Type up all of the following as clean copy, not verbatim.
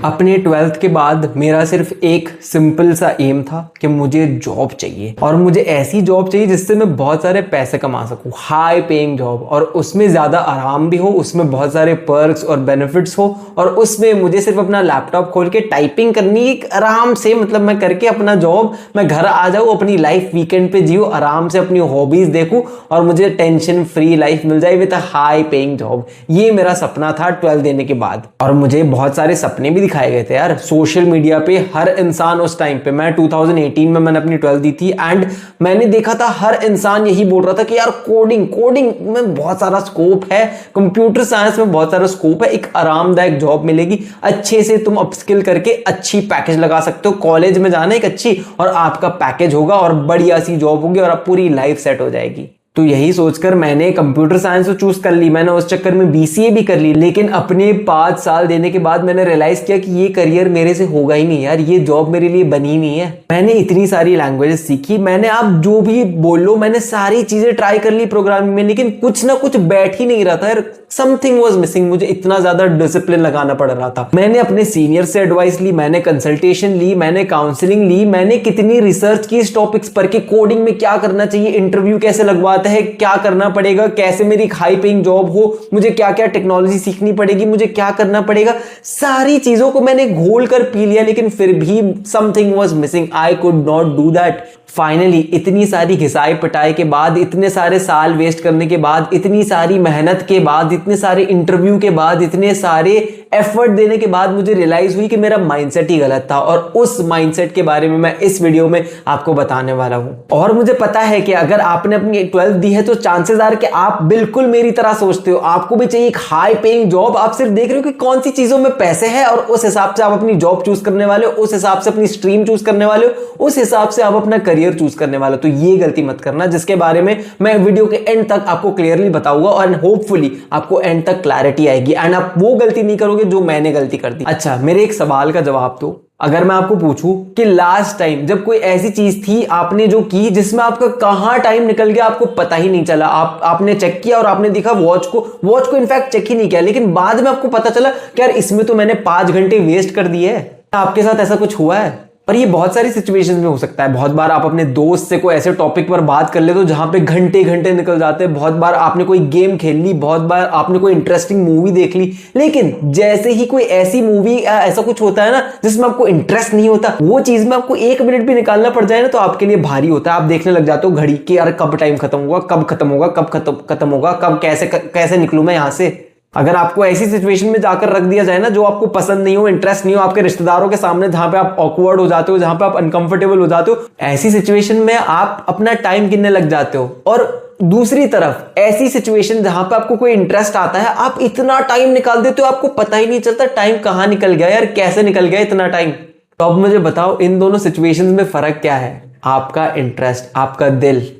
अपने 12th के बाद मेरा सिर्फ एक सिंपल सा एम था कि मुझे जॉब चाहिए और मुझे ऐसी जॉब चाहिए जिससे मैं बहुत सारे पैसे कमा सकूं, हाई पेइंग जॉब, और उसमें ज़्यादा आराम भी हो, उसमें बहुत सारे पर्क्स और बेनिफिट्स हो, और उसमें मुझे सिर्फ अपना लैपटॉप खोल के टाइपिंग करनी है आराम से, मतलब मैं करके अपना जॉब, मैं घर आ जाऊँ, अपनी लाइफ वीकेंड पे जियो, आराम से अपनी हॉबीज देखूँ और मुझे टेंशन फ्री लाइफ मिल जाए with a high paying job. ये मेरा सपना था 12 देने के बाद। और मुझे बहुत सारे सपने भी दिखाए गए थे यार सोशल मीडिया पे। हर इंसान उस टाइम पे, मैं 2018 में मैंने अपनी 12 दी थी, एंड मैंने देखा था हर इंसान यही बोल रहा था कि यार कोडिंग में बहुत सारा स्कोप है, कंप्यूटर साइंस में बहुत सारा स्कोप है, एक आरामदायक जॉब मिलेगी, अच्छे से तुम अपस्किल करके अच्छी पैकेज लगा सकते हो, कॉलेज में जाना एक अच्छी और आपका पैकेज होगा और बढ़िया सी जॉब होगी और आप पूरी लाइफ सेट हो जाएगी। तो यही सोचकर मैंने कंप्यूटर साइंस को चूज कर ली। मैंने उस चक्कर में बीसीए भी कर ली, लेकिन अपने 5 साल देने के बाद मैंने रियलाइज किया कि ये करियर मेरे से होगा ही नहीं यार, ये जॉब मेरे लिए बनी नहीं है। मैंने इतनी सारी लैंग्वेजेस सीखी, मैंने, आप जो भी बोल लो, मैंने सारी चीजें ट्राई कर ली प्रोग्रामिंग में, लेकिन कुछ ना कुछ बैठ ही नहीं रहा था यार, समथिंग वाज मिसिंग। मुझे इतना ज्यादा डिसिप्लिन लगाना पड़ रहा था। मैंने अपने सीनियर से एडवाइस ली, मैंने कंसल्टेशन ली, मैंने काउंसलिंग ली, मैंने कितनी रिसर्च की इस टॉपिक्स पर कि कोडिंग में क्या करना चाहिए, इंटरव्यू कैसे लगवाते हैं, क्या करना पड़ेगा, कैसे मेरी एक हाई पेइंग जॉब हो, मुझे क्या क्या टेक्नोलॉजी सीखनी पड़ेगी, मुझे क्या करना पड़ेगा। सारी चीजों को मैंने घोल कर पी लिया, लेकिन फिर भी something was missing. I could not do that. Finally इतनी सारी घिसाई पिटाई के बाद, इतने सारे साल वेस्ट करने के बाद, इतनी सारी मेहनत के बाद, इतने सारे इंटरव्यू के बाद, इतने सारे एफर्ट देने के बाद मुझे रियलाइज हुई कि मेरा माइंडसेट ही गलत था, और उस माइंडसेट के बारे में मैं इस वीडियो में आपको बताने वाला हूं। और मुझे पता है कि अगर आपने अपनी 12th दी है तो चांसेस आर कि आप बिल्कुल मेरी तरह सोचते हो, आपको भी चाहिए एक हाई पेइंग जॉब। आप सिर्फ देख रहे हो कि कौन सी चीजों में पैसे हैं और उस हिसाब से आप अपनी जॉब चूज करने वाले हो, उस हिसाब से अपनी स्ट्रीम चूज करने वाले हो, उस हिसाब से आप अपना करियर चूज करने वाले हो। तो ये गलती मत करना, जिसके बारे में मैं वीडियो के एंड तक आपको क्लियरली बताऊंगा, और होपफुली आपको एंड तक क्लैरिटी आएगी एंड आप वो गलती नहीं करोगे जो मैंने गलती कर दी। अच्छा, मेरे एक सवाल का जवाब दो। अगर मैं आपको पूछूं कि लास्ट टाइम जब कोई ऐसी चीज थी आपने जो की जिसमें आपका कहां टाइम निकल गया आपको पता ही नहीं चला, आपने चेक किया और आपने देखा वॉच को इनफैक्ट चेक ही नहीं किया, लेकिन बाद में आपको पता चला कि यार इसमें तो मैंने 5 घंटे वेस्ट कर दिए है। आपके साथ ऐसा कुछ हुआ है? पर ये बहुत सारी सिचुएशंस में हो सकता है। बहुत बार आप अपने दोस्त से कोई ऐसे टॉपिक पर बात कर ले तो जहां पे घंटे घंटे निकल जाते हैं। बहुत बार आपने कोई गेम खेल ली, बहुत बार आपने कोई इंटरेस्टिंग मूवी देख ली, लेकिन जैसे ही कोई ऐसी मूवी ऐसा कुछ होता है ना जिसमें आपको इंटरेस्ट नहीं होता, वो चीज में आपको 1 मिनट भी निकालना पड़ जाए ना तो आपके लिए भारी होता है। आप देखने लग जाते हो घड़ी के, यार कब टाइम खत्म होगा, कब खत्म होगा, कब खत्म होगा, कब कैसे निकलूं मैं यहां से। अगर आपको ऐसी सिचुएशन में जाकर रख दिया जाए ना जो आपको पसंद नहीं हो, इंटरेस्ट नहीं हो, आपके रिश्तेदारों के सामने जहां पे आप ऑकवर्ड हो जाते हो, जहां पे आप अनकंफर्टेबल हो जाते हो, ऐसी सिचुएशन में आप अपना टाइम गिनने लग जाते हो। और दूसरी तरफ ऐसी सिचुएशन जहां पे आपको कोई इंटरेस्ट आता है, आप इतना टाइम निकाल देते हो, आपको पता ही नहीं चलता टाइम कहां निकल गया, यार कैसे निकल गया इतना टाइम। तो अब मुझे बताओ इन दोनों सिचुएशंस में फर्क क्या है? आपका इंटरेस्ट, आपका दिल।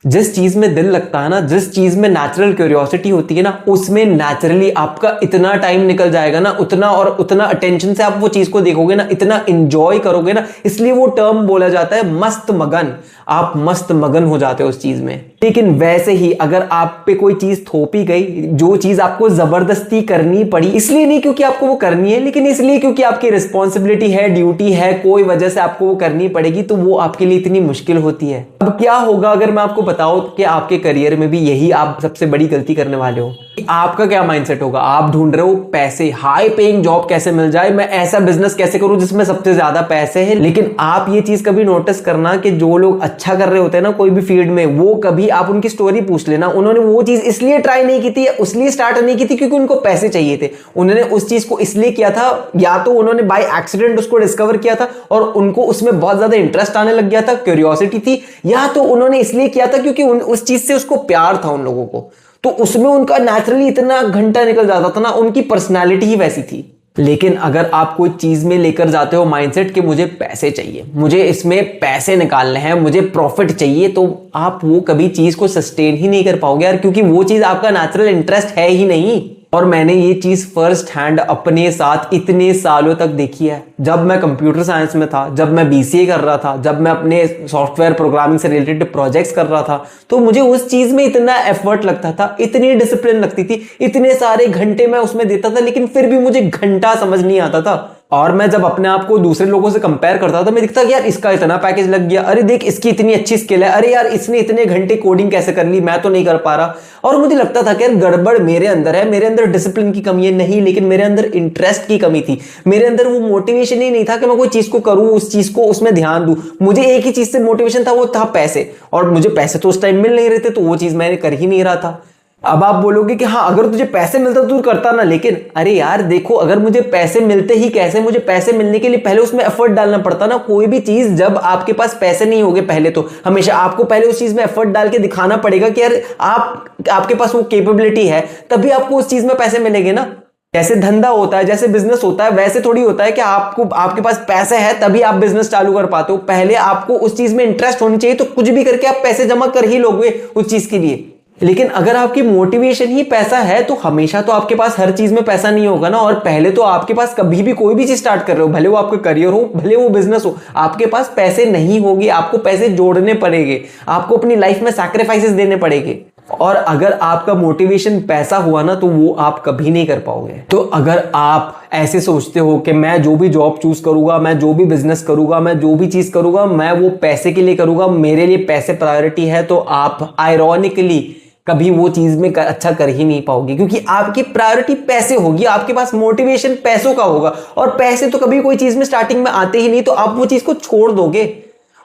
जिस चीज में दिल लगता है ना, जिस चीज में नेचुरल क्यूरियोसिटी होती है ना, उसमें नेचुरली आपका इतना टाइम निकल जाएगा ना, उतना और उतना अटेंशन से आप वो चीज को देखोगे ना, इतना एंजॉय करोगे ना, इसलिए वो टर्म बोला जाता है मस्त मगन। आप मस्त मगन हो जाते हो उस चीज में। लेकिन वैसे ही अगर आप पे कोई चीज थोपी गई, जो चीज आपको जबरदस्ती करनी पड़ी, इसलिए नहीं क्योंकि आपको वो करनी है, लेकिन इसलिए क्योंकि आपकी रिस्पॉन्सिबिलिटी है, ड्यूटी है, कोई वजह से आपको वो करनी पड़ेगी, तो वो आपके लिए इतनी मुश्किल होती है। अब क्या होगा अगर मैं आपको बताऊं कि आपके करियर में भी यही आप सबसे बड़ी गलती करने वाले हो? आपका क्या माइंडसेट होगा? आप ढूंढ रहे हो पैसे, हाई पेइंग जॉब कैसे मिल जाए, मैं ऐसा बिजनेस कैसे करूं जिसमें सबसे ज्यादा पैसे हैं। लेकिन आप ये चीज कभी नोटिस करना कि जो लोग अच्छा कर रहे होते हैं ना कोई भी फील्ड में, वो कभी आप उनकी स्टोरी पूछ लेना, उन्होंने वो चीज इसलिए ट्राई नहीं की थी, इसलिए स्टार्ट नहीं की थी क्योंकि उनको पैसे चाहिए थे। उन्होंने उस चीज को इसलिए किया था, या तो उन्होंने बाय एक्सीडेंट उसको डिस्कवर किया था और उनको उसमें बहुत ज्यादा इंटरेस्ट आने लग गया था, क्यूरियोसिटी थी, या तो उन्होंने इसलिए किया था क्योंकि उस चीज से उसको प्यार था उन लोगों को, तो उसमें उनका नेचुरली इतना घंटा निकल जाता था ना, उनकी पर्सनालिटी ही वैसी थी। लेकिन अगर आप कोई चीज में लेकर जाते हो माइंडसेट कि मुझे पैसे चाहिए, मुझे इसमें पैसे निकालने हैं, मुझे प्रॉफिट चाहिए, तो आप वो कभी चीज को सस्टेन ही नहीं कर पाओगे यार, क्योंकि वो चीज आपका नेचुरल इंटरेस्ट है ही नहीं। और मैंने ये चीज फर्स्ट हैंड अपने साथ इतने सालों तक देखी है। जब मैं कंप्यूटर साइंस में था, जब मैं बीसीए कर रहा था, जब मैं अपने सॉफ्टवेयर प्रोग्रामिंग से रिलेटेड प्रोजेक्ट्स कर रहा था, तो मुझे उस चीज में इतना एफर्ट लगता था, इतनी डिसिप्लिन लगती थी, इतने सारे घंटे मैं उसमें देता था, लेकिन फिर भी मुझे घंटा समझ नहीं आता था। और मैं जब अपने आप को दूसरे लोगों से कंपेयर करता था, मैं दिखता कि यार इसका इतना पैकेज लग गया, अरे देख इसकी इतनी अच्छी स्किल है, अरे यार इसने इतने घंटे कोडिंग कैसे कर ली, मैं तो नहीं कर पा रहा। और मुझे लगता था कि यार गड़बड़ मेरे अंदर है, मेरे अंदर डिसिप्लिन की कमी है। नहीं, लेकिन मेरे अंदर इंटरेस्ट की कमी थी, मेरे अंदर वो मोटिवेशन ही नहीं था कि मैं कोई चीज को करूं, उस चीज को उसमें ध्यान दूं। मुझे एक ही चीज से मोटिवेशन था, वो था पैसे, और मुझे पैसे तो उस टाइम मिल नहीं रहे थे, तो वो चीज मैंने कर ही नहीं रहा था। अब आप बोलोगे कि हाँ अगर तुझे पैसे मिलता तो तू करता ना, लेकिन अरे यार देखो, अगर मुझे पैसे मिलते ही कैसे, मुझे पैसे मिलने के लिए पहले उसमें एफर्ट डालना पड़ता ना। कोई भी चीज जब आपके पास पैसे नहीं होंगे, पहले तो हमेशा आपको पहले उस चीज में एफर्ट डाल के दिखाना पड़ेगा कि यार आपके पास वो कैपेबिलिटी है, तभी आपको उस चीज में पैसे मिलेंगे ना। जैसे धंधा होता है, जैसे बिजनेस होता है, वैसे थोड़ी होता है कि आपके पास पैसे है तभी आप बिजनेस चालू कर पाते हो। पहले आपको उस चीज में इंटरेस्ट होनी चाहिए, तो कुछ भी करके आप पैसे जमा कर ही लोगे उस चीज के लिए। लेकिन अगर आपकी मोटिवेशन ही पैसा है, तो हमेशा तो आपके पास हर चीज में पैसा नहीं होगा ना। और पहले तो आपके पास कभी भी कोई भी चीज स्टार्ट कर रहे हो, भले वो आपका करियर हो, भले वो बिजनेस हो, आपके पास पैसे नहीं होगी, आपको पैसे जोड़ने पड़ेंगे, आपको अपनी लाइफ में सैक्रिफाइसेस देने पड़ेंगे। और अगर आपका मोटिवेशन पैसा हुआ ना, तो वो आप कभी नहीं कर पाओगे। तो अगर आप ऐसे सोचते हो कि मैं जो भी जॉब चूज करूंगा, मैं जो भी बिजनेस करूंगा, मैं जो भी चीज करूंगा, मैं वो पैसे के लिए करूंगा, मेरे लिए पैसे प्रायोरिटी है, तो आप आयरॉनिकली कभी वो चीज में अच्छा कर ही नहीं पाओगे, क्योंकि आपकी प्रायोरिटी पैसे होगी, आपके पास मोटिवेशन पैसों का होगा। और पैसे तो कभी कोई चीज में स्टार्टिंग में आते ही नहीं, तो आप वो चीज को छोड़ दोगे।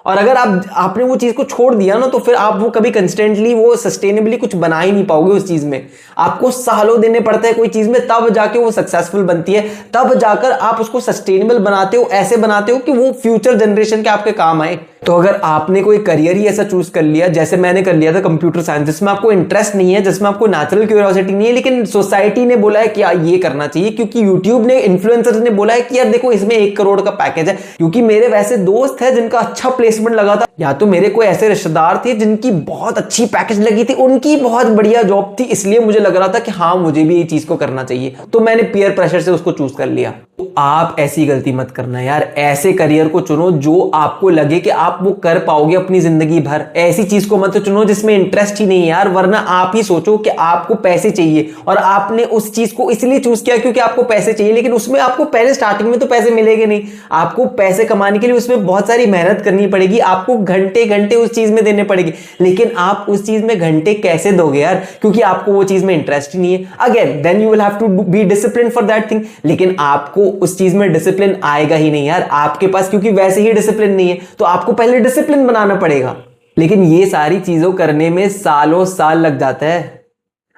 और अगर आपने वो चीज को छोड़ दिया ना, तो फिर आप वो कभी कंस्टेंटली, वो सस्टेनेबली कुछ बना ही नहीं पाओगे उस चीज में। आपको सालों देने पड़ते हैं कोई चीज में, तब जाके वो सक्सेसफुल बनती है, तब जाकर आप उसको सस्टेनेबल बनाते हो, ऐसे बनाते हो कि वो फ्यूचर जनरेशन के आपके काम आए। तो अगर आपने कोई करियर ही ऐसा चूज कर लिया, जैसे मैंने कर लिया था कंप्यूटर साइंस, जिसमें आपको इंटरेस्ट नहीं है, जिसमें आपको नेचुरल क्यूरियोसिटी नहीं है, लेकिन सोसाइटी ने बोला है कि ये करना चाहिए, क्योंकि यूट्यूब ने, इन्फ्लुएंसर्स ने बोला है कि यार देखो इसमें 1 करोड़ का पैकेज है, क्योंकि मेरे वैसे दोस्त है जिनका अच्छा प्लेसमेंट लगा था, या तो मेरे कोई ऐसे रिश्तेदार थे जिनकी बहुत अच्छी पैकेज लगी थी, उनकी बहुत बढ़िया जॉब थी, इसलिए मुझे लग रहा था कि हाँ मुझे भी ये चीज को करना चाहिए, तो मैंने पीयर प्रेशर से उसको चूज कर लिया। तो आप ऐसी गलती मत करना यार, ऐसे करियर को चुनो जो आपको लगे कि आप वो कर पाओगे अपनी जिंदगी भर। ऐसी चीज को मत चुनो जिसमें इंटरेस्ट ही नहीं है यार, वरना आप ही सोचो कि आपको पैसे चाहिए और आपने उस चीज को इसलिए चूज किया क्योंकि आपको पैसे चाहिए, लेकिन उसमें आपको पहले स्टार्टिंग में तो पैसे मिलेंगे नहीं। आपको पैसे कमाने के लिए उसमें बहुत सारी मेहनत करनी पड़ेगी, आपको घंटे घंटे उस चीज में देने पड़ेगी, लेकिन आप उस चीज में घंटे कैसे दोगे यार, क्योंकि आपको वो चीज में इंटरेस्ट ही नहीं है। Again then you will have to be discipline for that thing, लेकिन आपको उस चीज में डिसिप्लिन आएगा ही नहीं यार आपके पास, क्योंकि वैसे ही डिसिप्लिन नहीं है, तो आपको पहले डिसिप्लिन बनाना पड़ेगा। लेकिन ये सारी चीजों करने में सालों साल लग जाता है,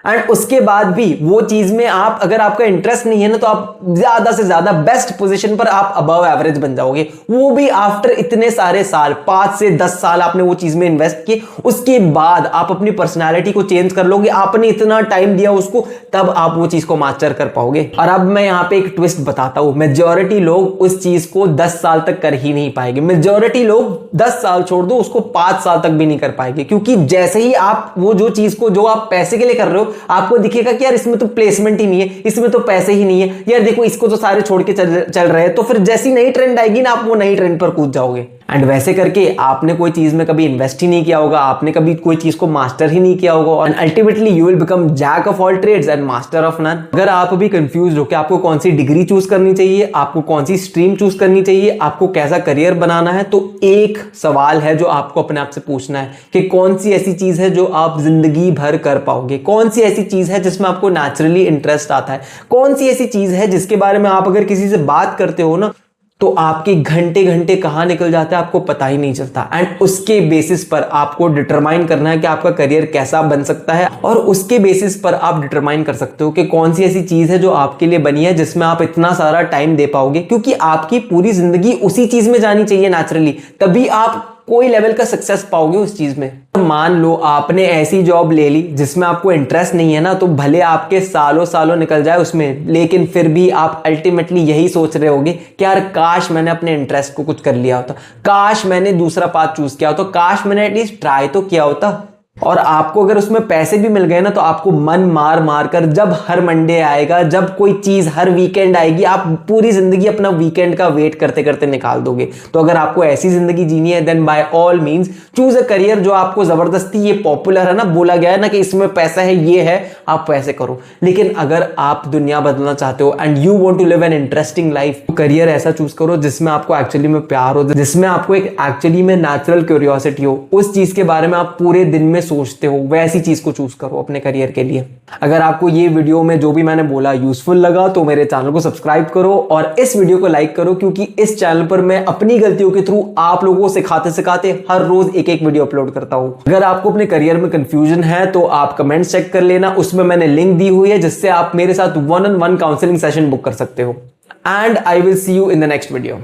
एंड उसके बाद भी वो चीज में आप, अगर आपका इंटरेस्ट नहीं है ना, तो आप ज्यादा से ज्यादा बेस्ट पोजीशन पर आप अबव एवरेज बन जाओगे, वो भी आफ्टर इतने सारे साल, 5 से 10 साल आपने वो चीज में इन्वेस्ट किए, उसके बाद आप अपनी पर्सनालिटी को चेंज कर लोगे, आपने इतना टाइम दिया उसको, तब आप वो चीज को मास्टर कर पाओगे। और अब मैं यहां पे एक ट्विस्ट बताता हूं, मेजॉरिटी लोग उस चीज को 10 साल तक कर ही नहीं पाएंगे। मेजॉरिटी लोग 10 साल छोड़ दो, उसको 5 साल तक भी नहीं कर पाएंगे, क्योंकि जैसे ही आप वो जो चीज को, जो आप पैसे के लिए कर रहे हो, आपको दिखेगा कि यार इसमें तो प्लेसमेंट ही नहीं है, इसमें तो पैसे ही नहीं है, यार देखो इसको तो सारे छोड़ के चल रहे हैं, तो फिर जैसी नई ट्रेंड आएगी ना, आप वो नई ट्रेंड पर कूद जाओगे। एंड वैसे करके आपने कोई चीज में कभी इन्वेस्ट ही नहीं किया होगा, आपने कभी कोई चीज को मास्टर ही नहीं किया होगा, और ultimately you will become jack of all trades and master of none. अगर आप भी कंफ्यूज हो कि आपको कौन सी डिग्री चूज करनी चाहिए, आपको कौन सी स्ट्रीम चूज करनी चाहिए, आपको कैसा करियर बनाना है, तो एक सवाल है जो आपको अपने आप से पूछना है कि कौन सी ऐसी चीज है जो आप जिंदगी भर कर पाओगे, कौन सी ऐसी चीज है जिसमें आपको नेचुरली इंटरेस्ट आता है, कौन सी ऐसी चीज है जिसके बारे में आप अगर किसी से बात करते हो ना, तो आपके घंटे घंटे कहां निकल जाते हैं आपको पता ही नहीं चलता। एंड उसके बेसिस पर आपको डिटरमाइन करना है कि आपका करियर कैसा बन सकता है, और उसके बेसिस पर आप डिटरमाइन कर सकते हो कि कौन सी ऐसी चीज है जो आपके लिए बनी है जिसमें आप इतना सारा टाइम दे पाओगे, क्योंकि आपकी पूरी जिंदगी उसी चीज में जानी चाहिए नेचुरली, तभी आप कोई लेवल का सक्सेस पाओगे उस चीज में। मान लो आपने ऐसी जॉब ले ली जिसमें आपको इंटरेस्ट नहीं है ना, तो भले आपके सालों सालों निकल जाए उसमें, लेकिन फिर भी आप अल्टीमेटली यही सोच रहे होगे कि यार काश मैंने अपने इंटरेस्ट को कुछ कर लिया होता, काश मैंने दूसरा पाथ चूज किया होता, काश मैंने एटलीस्ट ट्राई तो किया होता। और आपको अगर उसमें पैसे भी मिल गए ना, तो आपको मन मार मार कर, जब हर मंडे आएगा, जब कोई चीज हर वीकेंड आएगी, आप पूरी जिंदगी अपना वीकेंड का वेट करते करते निकाल दोगे। तो अगर आपको ऐसी जिंदगी जीनी है, then by all means choose a career जो आपको जबरदस्ती, ये पॉपुलर है ना, बोला गया है ना कि इसमें पैसा है, ये है, आप वैसे करो। लेकिन अगर आप दुनिया बदलना चाहते हो and you want to live an interesting life, career ऐसा चूज करो जिसमें आपको एक्चुअली में प्यार हो, जिसमें आपको एक एक्चुअली में नेचुरल क्यूरियोसिटी हो, उस चीज के बारे में आप पूरे दिन में सोचते हो, वैसी चीज को चूज करो अपने करियर के लिए। अगर आपको ये वीडियो में जो भी मैंने बोला यूजफुल लगा तो मेरे चैनल को सब्सक्राइब करो और इस वीडियो को लाइक करो, क्योंकि इस चैनल पर मैं अपनी गलतियों के थ्रू आप लोगों को सिखाते सिखाते हर रोज एक एक वीडियो अपलोड करता हूं। अगर आपको अपने करियर में कंफ्यूजन है तो आप कमेंट्स चेक कर लेना, उसमें मैंने लिंक दी हुई है जिससे आप मेरे साथ 1-on-1 काउंसलिंग सेशन बुक कर सकते हो। And I will see you in the next video.